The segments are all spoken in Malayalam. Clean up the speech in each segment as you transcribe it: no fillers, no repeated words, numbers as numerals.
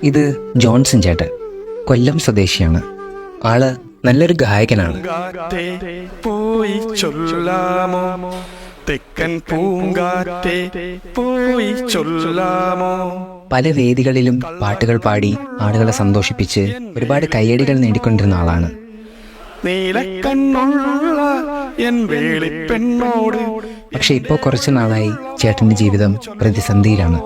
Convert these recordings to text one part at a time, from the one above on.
ഇത് ജോൺസൺ ചേട്ടൻ, കൊല്ലം സ്വദേശിയാണ്. ആള് നല്ലൊരു ഗായകനാണ്. പോയി ചൊല്ലാമോ തെക്കൻ പൂങ്കാറ്റേ പോയി ചൊല്ലാമോ. പല വേദികളിലും പാട്ടുകൾ പാടി ആളുകളെ സന്തോഷിപ്പിച്ച് ഒരുപാട് കയ്യടികൾ നേടിക്കൊണ്ടിരുന്ന ആളാണ്. നീലക്കണ്ണുള്ള എൻ വേളിപ്പെണ്ണോട്. പക്ഷെ ഇപ്പോൾ കുറച്ചു നാളായി ചേട്ടന്റെ ജീവിതം പ്രതിസന്ധിയിലാണ്.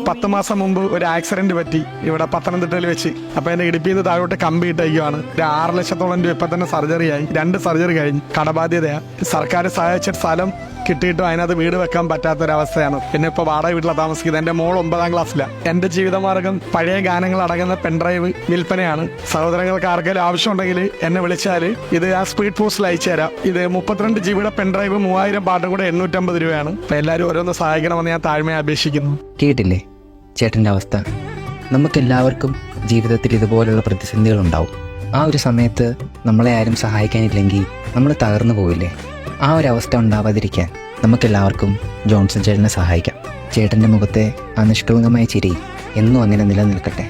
10 മാസം മുമ്പ് ഒരു ആക്സിഡന്റ് പറ്റി ഇവിടെ പത്തനംതിട്ടയിൽ വെച്ച്. അപ്പൊ എന്റെ ഇടുപ്പിൽ നിന്ന് താഴോട്ട് കമ്പി ഇട്ടേക്കുവാണ്. ഒരു 6 ലക്ഷത്തോളം രൂപ ഇപ്പൊ തന്നെ സർജറി ആയി. 2 സർജറി കഴിഞ്ഞു. കടബാധ്യതയാ. സർക്കാർ സഹായിച്ച സ്ഥലം കിട്ടിയിട്ടും അതിനകത്ത് വീട് വെക്കാൻ പറ്റാത്തൊരവസ്ഥയാണ്. പിന്നെ ഇപ്പൊ വാടക വീട്ടിലാണ് താമസിക്കുന്നത്. എന്റെ മോൾ 9ാം ക്ലാസ്സിലാണ്. എന്റെ ജീവിതമാർഗം പഴയ ഗാനങ്ങൾ അടങ്ങുന്ന പെൻഡ്രൈവ് വിൽപ്പനയാണ്. സഹോദരങ്ങൾക്ക് ആർക്കെങ്കിലും ആവശ്യമുണ്ടെങ്കിൽ എന്നെ വിളിച്ചാൽ ഇത് ആ സ്പീഡ് പോസ്റ്റിൽ അയച്ചു തരാം. ഇത് 32 GB പെൻഡ്രൈവ് 3000 പാട്ടും കൂടെ 850 രൂപയാണ്. അപ്പൊ എല്ലാവരും ഓരോന്ന് സഹായിക്കണമെന്ന് ഞാൻ താഴ്മയെ അപേക്ഷിക്കുന്നു. കേട്ടില്ലേ ചേട്ടൻ്റെ അവസ്ഥ? നമുക്കെല്ലാവർക്കും ജീവിതത്തിൽ ഇതുപോലുള്ള പ്രതിസന്ധികളുണ്ടാവും. ആ ഒരു സമയത്ത് നമ്മളെ ആരും സഹായിക്കാനില്ലെങ്കിൽ നമ്മൾ തകർന്നു പോവില്ലേ? ആ ഒരു അവസ്ഥ ഉണ്ടാവാതിരിക്കാൻ നമുക്കെല്ലാവർക്കും ജോൺസൺ ചേട്ടനെ സഹായിക്കാം. ചേട്ടൻ്റെ മുഖത്തെ ആ നിഷ്കളങ്കമായ ചിരി എന്നും അങ്ങനെ നിലനിൽക്കട്ടെ.